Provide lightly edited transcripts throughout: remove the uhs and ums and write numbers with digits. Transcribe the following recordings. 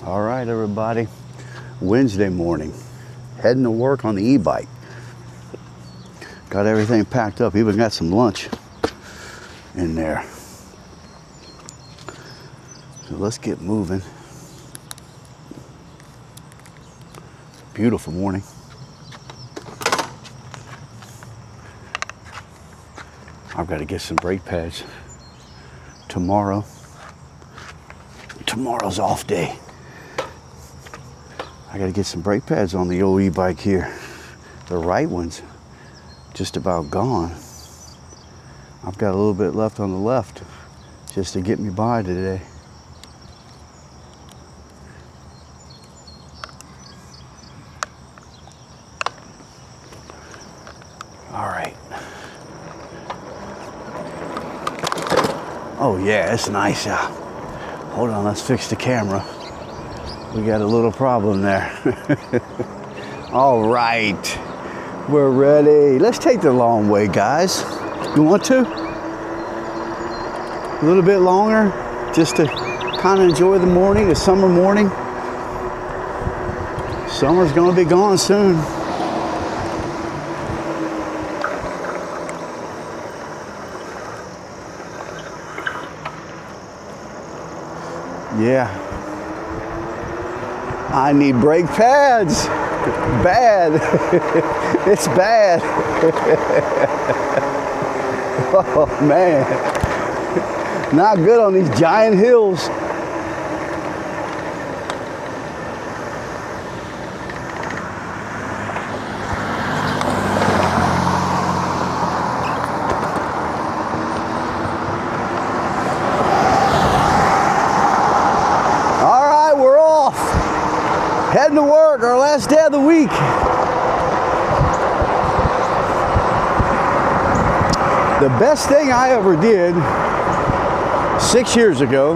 All right, everybody. Wednesday morning, heading to work on the e-bike. Got everything packed up, even got some lunch in there. So let's get moving. Beautiful morning. I've got to get some brake pads tomorrow. Tomorrow's off day. I got to get some brake pads on the old e-bike here. The right one's just about gone. I've got a little bit left on the left just to get me by today. All right. Oh yeah, it's nice out. Hold on, let's fix the camera. We got a little problem there. All right, we're ready. Let's take the long way, guys. You want to? A little bit longer, just to kind of enjoy the morning, the summer morning. Summer's gonna be gone soon. Yeah. I need brake pads. Bad. It's bad. Oh man. Not good on these giant hills. Heading to work, our last day of the week. The best thing I ever did 6 years ago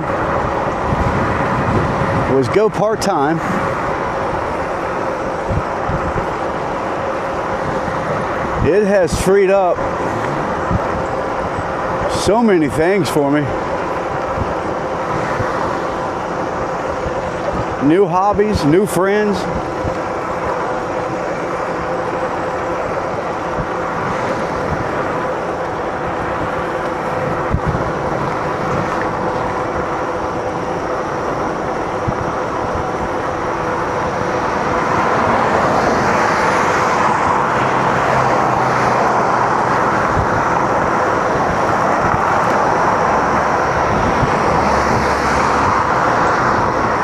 was go part-time. It has freed up so many things for me. New hobbies, new friends.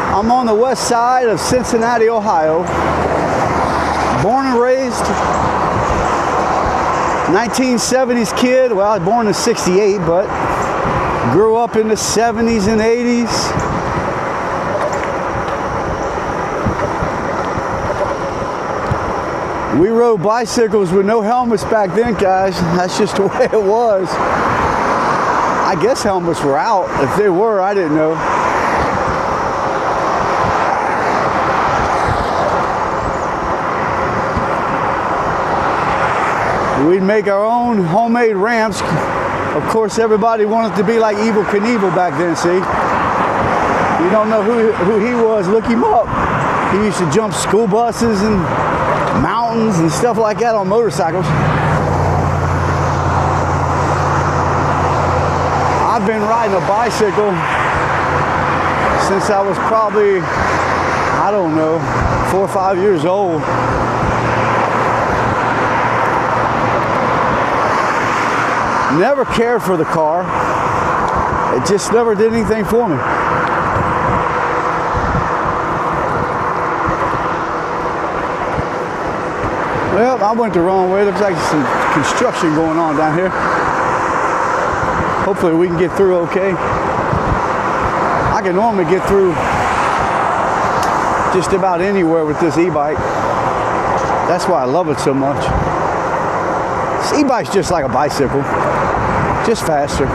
I'm on the west side of Cincinnati, Ohio. Born and raised, 1970s kid. Well, I was born in '68, but grew up in the '70s and '80s. We rode bicycles with no helmets back then, guys. That's just the way it was. I guess helmets were out. If they were, I didn't know. We'd make our own homemade ramps. Of course, everybody wanted to be like Evel Knievel back then, see? You don't know who he was, look him up. He used to jump school buses and mountains and stuff like that on motorcycles. I've been riding a bicycle since I was probably, I don't know, 4 or 5 years old. Never cared for the car. It just never did anything for me. Well, I went the wrong way. Looks like some construction going on down here. Hopefully we can get through okay. I can normally get through just about anywhere with this e-bike. That's why I love it so much. This e-bike's just like a bicycle, just faster.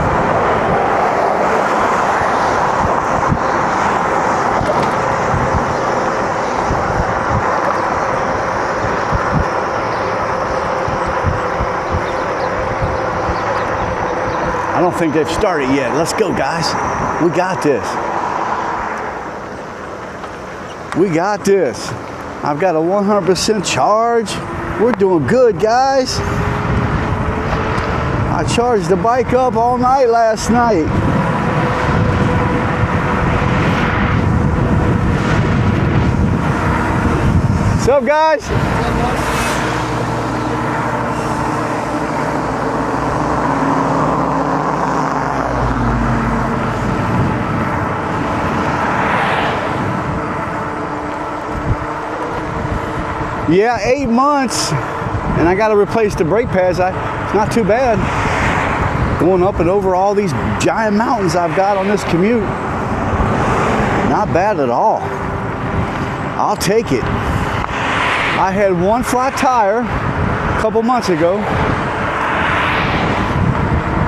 I don't think they've started yet. Let's go, guys. We got this. We got this. I've got a 100% charge. We're doing good, guys. I charged the bike up all night last night. What's up, guys? Yeah, 8 months, and I got to replace the brake pads. It's not too bad. Going up and over all these giant mountains I've got on this commute. Not bad at all. I'll take it. I had one flat tire a couple months ago.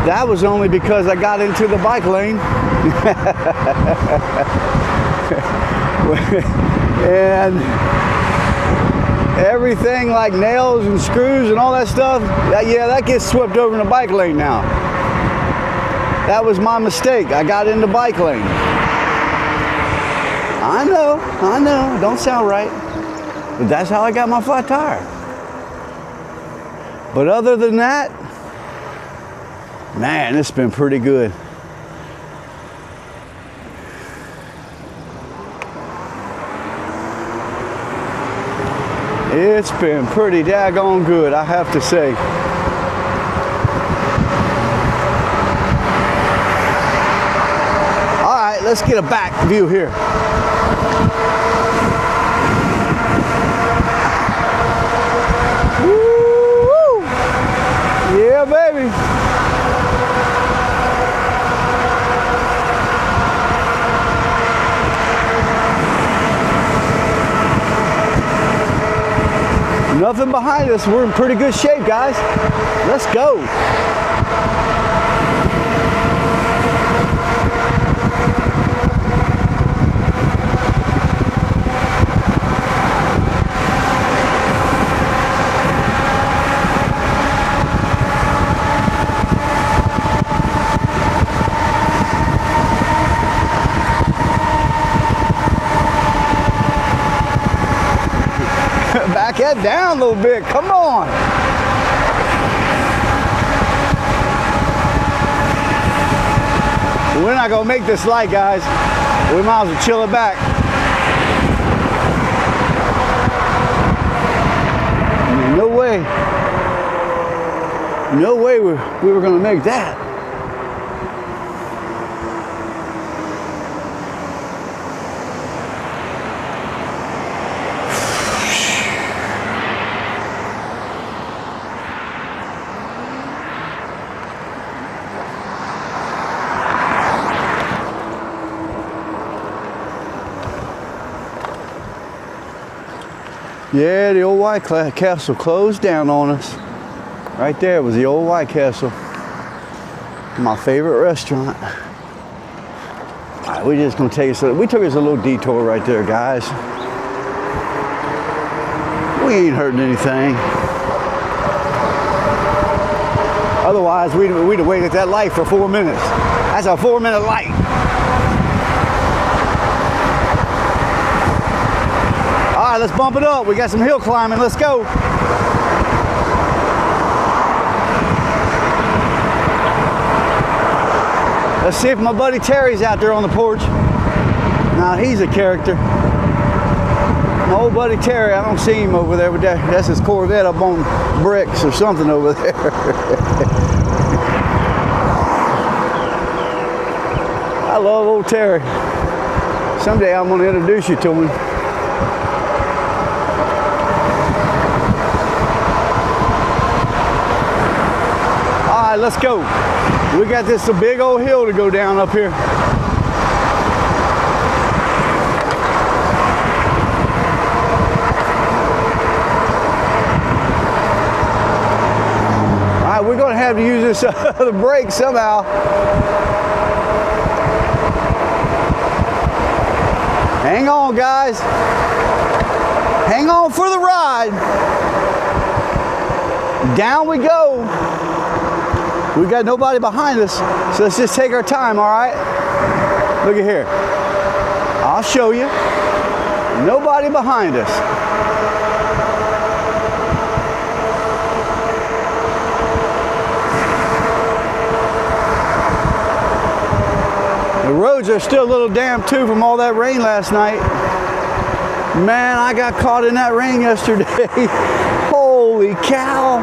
That was only because I got into the bike lane. And everything like nails and screws and all that stuff, that gets swept over in the bike lane now. That was my mistake. I got in the bike lane. I know, don't sound right. But that's how I got my flat tire. But other than that, man, it's been pretty good. It's been pretty daggone good, I have to say. All right, let's get a back view here. Woo! Yeah, baby. Nothing behind us. We're in pretty good shape, guys. Let's go. Back that down a little bit. Come on. We're not gonna make this light, guys. We might as well chill it back. No way. No way we were gonna make that. Yeah, the old White Castle closed down on us. Right there was the old White Castle. My favorite restaurant. All right, we're just gonna take us. We took us a little detour right there, guys. We ain't hurting anything. Otherwise, we'd have waited at that light for 4 minutes. That's a 4-minute light. All right, let's bump it up. We got some hill climbing. Let's go. Let's see if my buddy Terry's out there on the porch. Now, he's a character. My old buddy Terry, I don't see him over there, but that's his Corvette up on bricks or something over there. I love old Terry. Someday I'm going to introduce you to him. All right, let's go. We got this big old hill to go down up here. All right, we're going to have to use this the brake somehow. Hang on, guys. Hang on for the ride. Down we go. We got nobody behind us, so let's just take our time, all right? Look at here. I'll show you. Nobody behind us. The roads are still a little damp too from all that rain last night. Man, I got caught in that rain yesterday. Holy cow.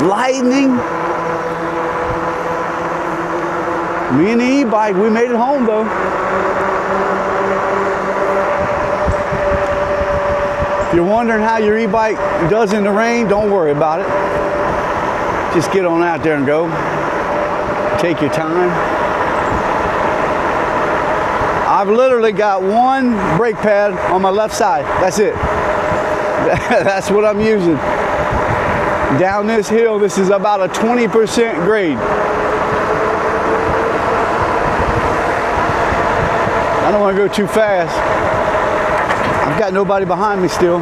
Lightning. Me and the e-bike, we made it home though. If you're wondering how your e-bike does in the rain, don't worry about it. Just get on out there and go. Take your time. I've literally got one brake pad on my left side. That's it. That's what I'm using. Down this hill, this is about a 20% grade. I don't want to go too fast. I've got nobody behind me still.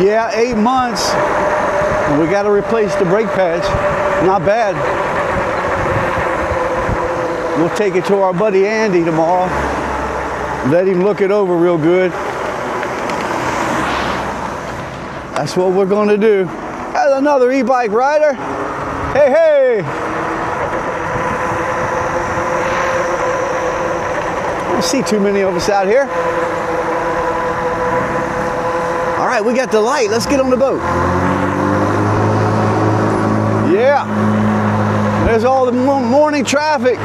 Yeah, 8 months. We got to replace the brake pads. Not bad. We'll take it to our buddy Andy tomorrow. Let him look it over real good. That's what we're going to do. There's another e-bike rider. Hey, hey. I don't see too many of us out here. All right, we got the light. Let's get on the boat. Yeah. There's all the morning traffic.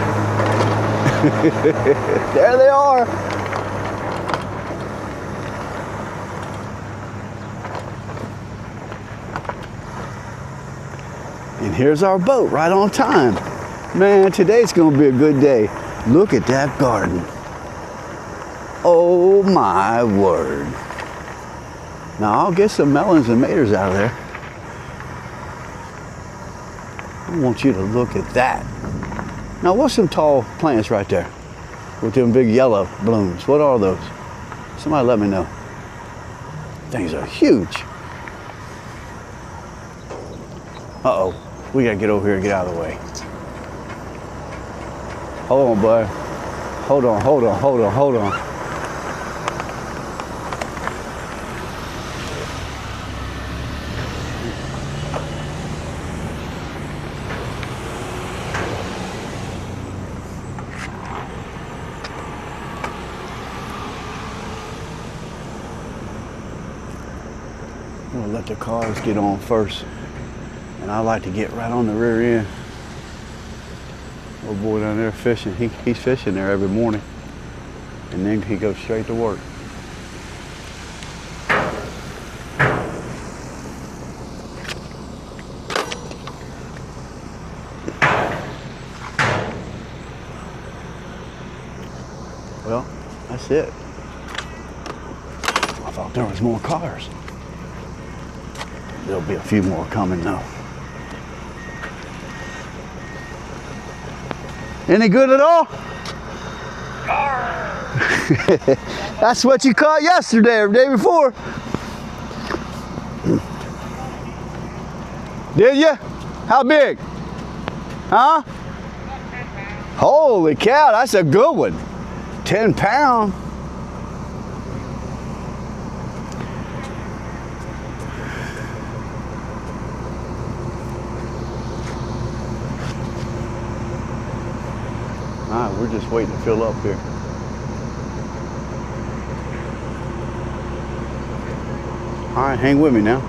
There they are. And here's our boat right on time. Man, today's gonna be a good day. Look at that garden. Oh my word. Now I'll get some melons and maters out of there. I want you to look at that. Now what's some tall plants right there with them big yellow blooms? What are those? Somebody let me know. Things are huge. Uh-oh, we gotta get over here and get out of the way. Hold on, bud. Hold on, hold on, hold on, hold on. We'll let the cars get on first. And I like to get right on the rear end. Old boy down there fishing. He's fishing there every morning. And then he goes straight to work. Well, that's it. I thought there was more cars. There'll be a few more coming though. Any good at all? That's what you caught yesterday or the day before. Did you? How big? Huh? Holy cow, that's a good one. 10 pounds. All right, we're just waiting to fill up here. All right, hang with me now.